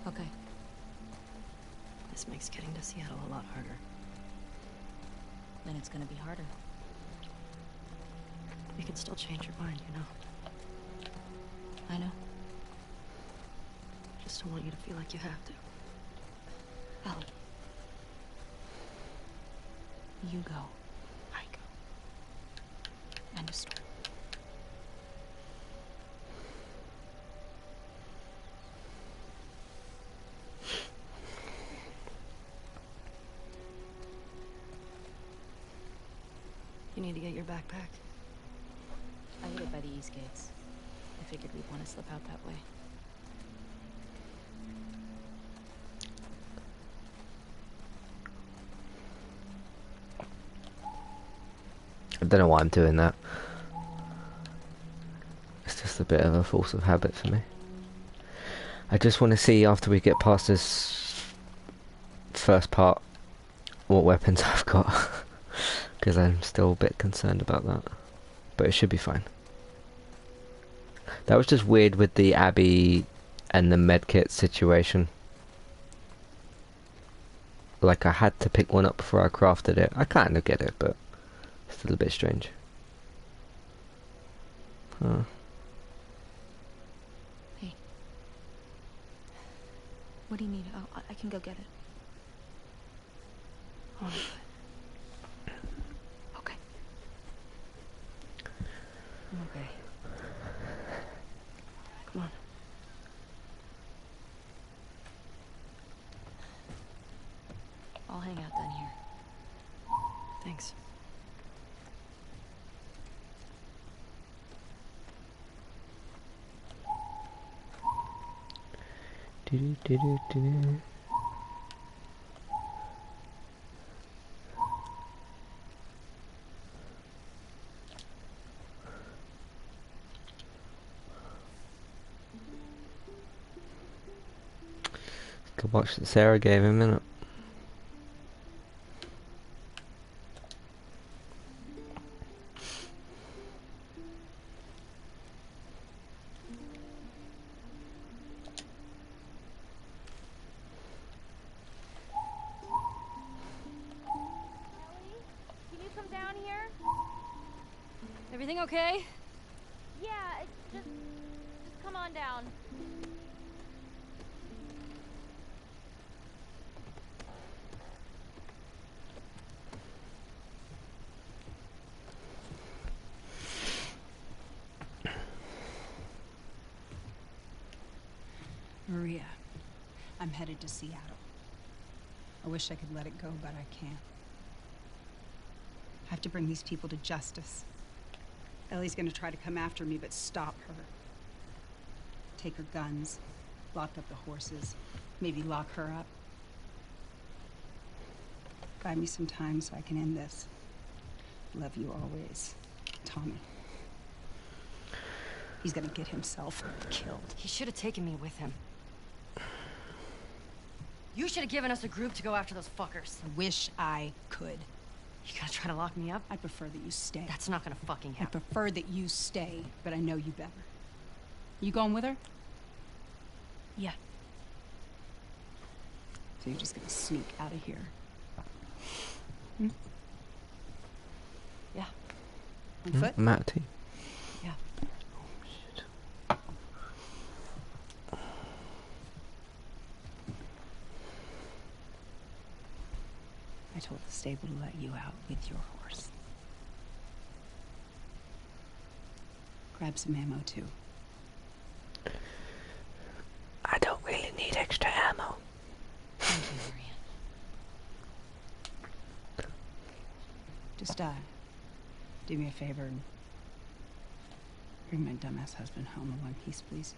B: Okay.
C: This makes getting to Seattle a lot harder.
B: Then it's gonna be harder.
C: You can still change your mind, you know.
B: I know.
C: Just don't want you to feel like you have to.
B: Ellie. You go.
C: I go.
B: End of story.
C: You need to get your backpack.
B: I hid it by the east gates. I figured we'd want to slip out that way.
A: I don't know why I'm doing that. It's just a bit of a force of habit for me. I just want to see after we get past this first part what weapons I've got. Because I'm still a bit concerned about that. But it should be fine. That was just weird with the Abby and the medkit situation. Like I had to pick one up before I crafted it. I kind of get it, but it's still a bit strange. Huh.
B: Hey. What do you need? Oh, I can go get it.
C: Oh,
B: Okay.
C: I'm okay. Come on.
B: I'll hang out down here.
C: Thanks.
A: Do-do-do-do-do. Could watch the Sarah game in a minute.
C: Everything okay?
B: Yeah, just come on down.
I: Maria, I'm headed to Seattle. I wish I could let it go, but I can't. I have to bring these people to justice. Ellie's gonna try to come after me, but stop her. Take her guns, lock up the horses, maybe lock her up. Buy me some time so I can end this. Love you always, Tommy. He's gonna get himself killed.
C: He should have taken me with him. You should have given us a group to go after those fuckers.
I: I wish I could.
C: You gonna try to lock me up?
I: I prefer that you stay.
C: That's not gonna fucking
I: I
C: happen.
I: prefer that you stay, but I know you better. You going with her?
C: Yeah.
I: So you're just gonna sneak out of here?
C: Yeah.
I: On foot?
A: Matty.
C: Yeah.
I: I told the stable to let you out with your horse. Grab some ammo, too.
A: I don't really need extra ammo.
B: Thank you, Maria.
I: Just, do me a favor and bring my dumbass husband home in one piece, please.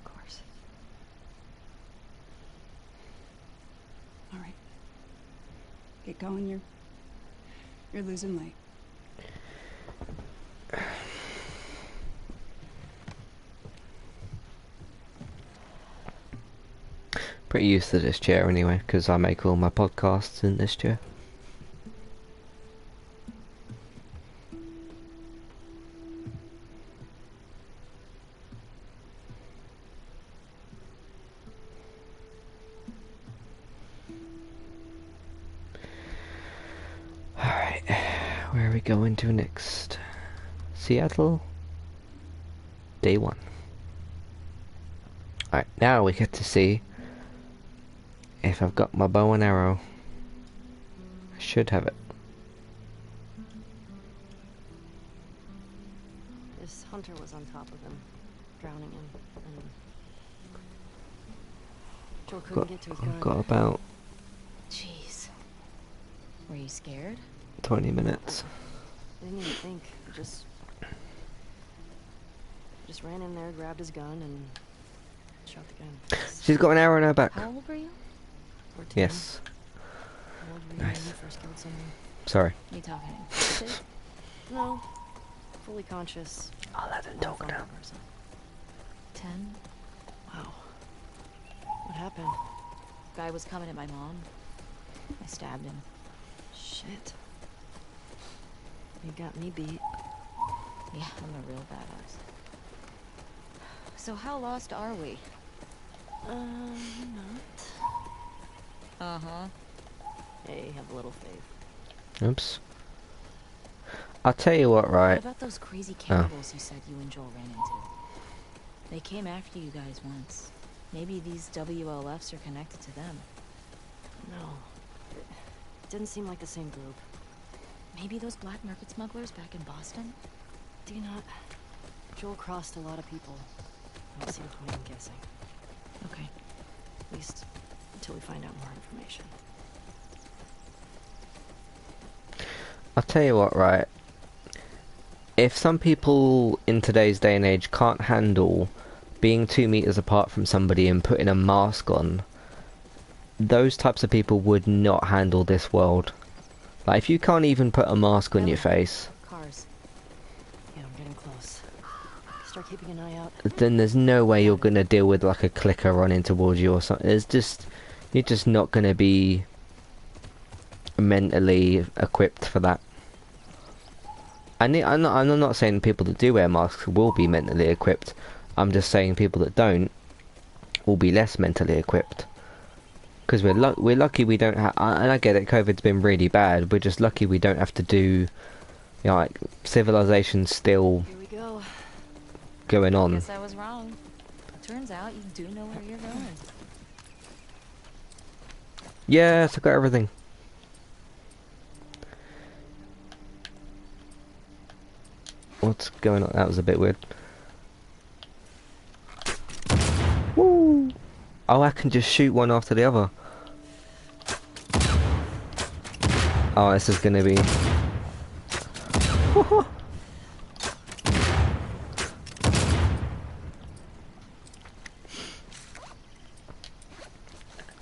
C: Of course.
I: All right. Get going, you're losing light.
A: Pretty used to this chair anyway, because I make all my podcasts in this chair. Alright, where are we going to next? Seattle? Day 1. Alright, now we get to see if I've got my bow and arrow. I should have it.
C: This hunter was on top of him, drowning him, and Joel couldn't get to his gun.
A: I've got about
B: Jeez. Were you scared?
A: 20 minutes.
C: I didn't even think. I just ran in there, grabbed his gun, and shot the gun.
A: She's got an arrow in her back.
B: How old were you?
C: 14.
A: Yes.
C: How old were you
A: Nice.
C: when you first killed someone?
A: Sorry.
B: You talking lucid?
C: No. Fully conscious.
A: I'll let them
C: Not a
A: talk
C: funky
A: now.
C: person.
B: 10?
C: Wow. What happened?
B: Guy was coming at my mom. I stabbed him.
C: Shit. You got me beat.
B: Yeah, I'm a real badass. So how lost are we?
C: Not.
B: Uh-huh.
C: Hey, have a little faith.
A: Oops. I'll tell you what,
B: What
A: right?
B: about those crazy cannibals you said you and Joel ran into? They came after you guys once. Maybe these WLFs are connected to them.
C: No. It didn't seem like the same group.
B: Maybe those black market smugglers back in Boston?
C: Do you not? Joel crossed a lot of people. I don't see the point in guessing.
B: Okay.
C: At least until we find out more information.
A: I'll tell you what, right? If some people in today's day and age can't handle being 2 meters apart from somebody and putting a mask on, those types of people would not handle this world. Like, if you can't even put a mask on your face,
C: Cars. Yeah, I'm getting close. Start keeping an eye out.
A: then there's no way you're gonna deal with like a clicker running towards you or something. It's just, you're just not gonna be mentally equipped for that. And I'm not saying people that do wear masks will be mentally equipped. I'm just saying people that don't will be less mentally equipped. Because we're lucky we don't have, and I get it, COVID's been really bad. We're just lucky we don't have to do, you know, like civilization's still
C: Here we go.
A: going on.
B: Guess I was wrong. Turns out you do know where you're going.
A: Yes, I got everything. What's going on? That was a bit weird. Woo! Oh, I can just shoot one after the other. Oh, this is gonna be...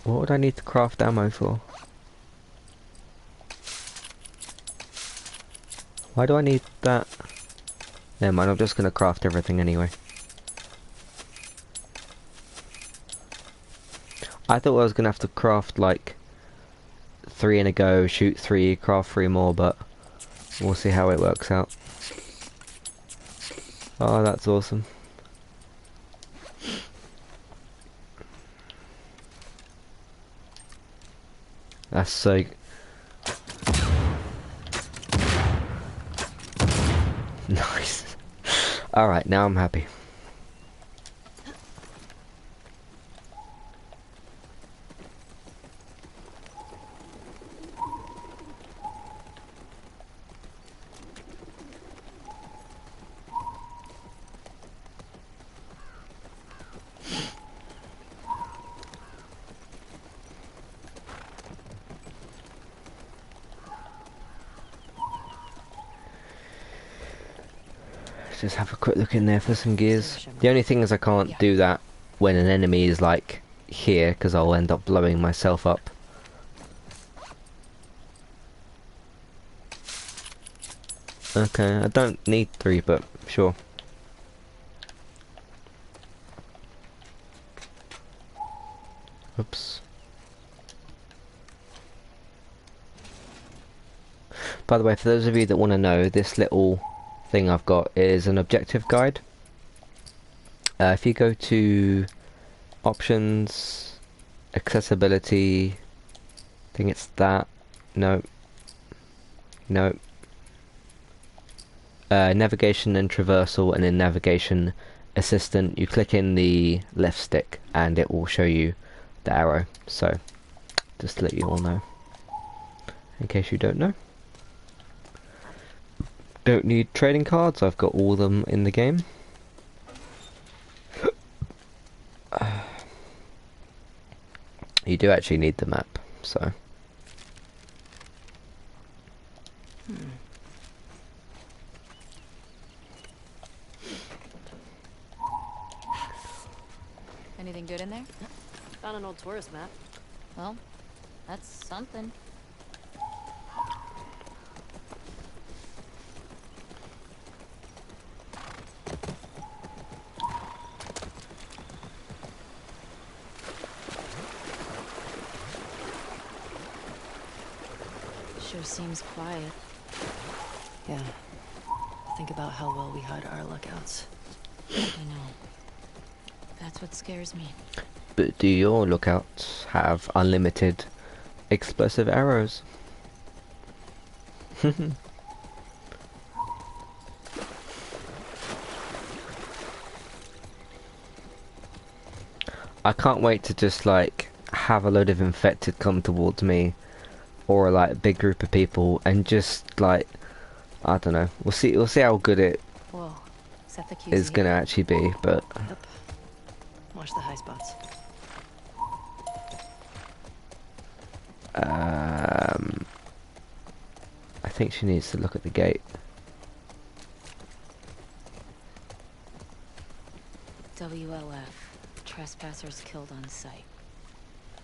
A: What would I need to craft ammo for? Why do I need that? Never mind, I'm just gonna craft everything anyway. I thought I was gonna have to craft like 3 in a go, shoot 3, craft 3 more, but we'll see how it works out. Oh, that's awesome. That's so... Nice. Alright, now I'm happy. Just have a quick look in there for some gears. The only thing is I can't do that when an enemy is like here, because I'll end up blowing myself up. Okay, I don't need 3, but sure. Oops. By the way, for those of you that want to know, this little thing I've got is an objective guide. If you go to options, accessibility, I think it's that, no, navigation and traversal, and in navigation assistant you click in the left stick and it will show you the arrow. So just to let you all know, in case you don't know. Don't need trading cards, I've got all of them in the game. You do actually need the map, so...
B: Anything good in there?
C: Found an old tourist map.
B: Well, that's something. Sure seems quiet.
C: Yeah. Think about how well we hide our lookouts.
B: I know. That's what scares me.
A: But do your lookouts have unlimited explosive arrows? I can't wait to just like have a load of infected come towards me, or like a big group of people, and just like, I don't know. We'll see how good it
B: Whoa. Is that the QZ?
A: is gonna actually be, but
C: Yep. Watch the high spots.
A: I think she needs to look at the gate.
B: WLF. Trespassers killed on sight.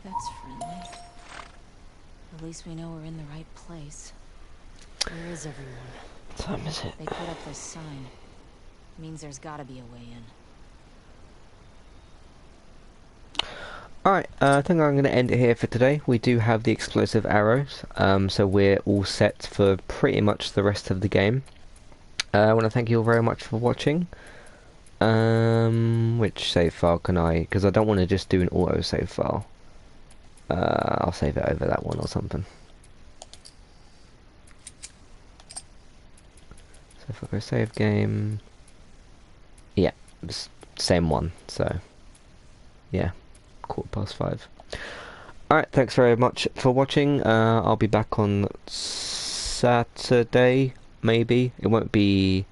B: That's friendly. At least we know we're in the right place.
C: Where is everyone?
A: What time is it?
B: They put up this sign. Means there's gotta be a way in.
A: Alright, I think I'm going to end it here for today. We do have the explosive arrows, so we're all set for pretty much the rest of the game. I want to thank you all very much for watching. Which save file can I... because I don't want to just do an auto save file. I'll save it over that one or something. So if I go save game, yeah, it's same one. So yeah, 5:15. Alright, thanks very much for watching. I'll be back on Saturday, maybe. It won't be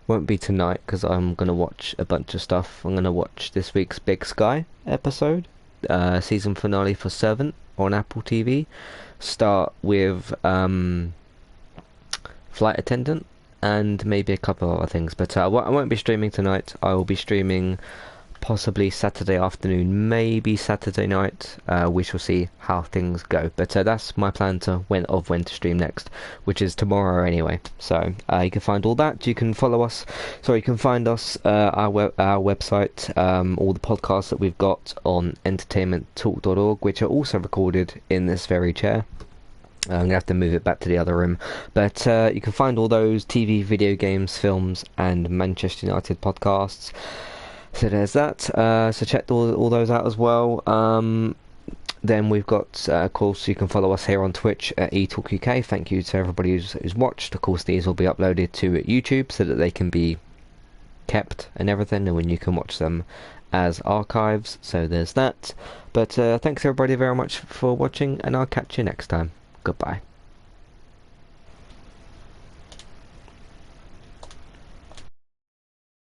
A: tonight because I'm gonna watch a bunch of stuff. I'm gonna watch this week's Big Sky episode, season finale for Servant on Apple TV. Start with Flight Attendant and maybe a couple of other things. But I won't be streaming tonight. I will be streaming possibly Saturday afternoon, maybe Saturday night. We shall see how things go. But that's my plan when to stream next, which is tomorrow anyway. So you can find all that. You can follow us. Sorry, you can find us our website, all the podcasts that we've got on entertainmenttalk.org, which are also recorded in this very chair. I'm going to have to move it back to the other room. But you can find all those TV, video games, films, and Manchester United podcasts. So there's that. So check all those out as well. Then we've got, of course, you can follow us here on Twitch at eTalkUK. Thank you to everybody who's watched. Of course, these will be uploaded to YouTube so that they can be kept and everything, and when you can watch them as archives. So there's that. But thanks everybody very much for watching, and I'll catch you next time. Goodbye.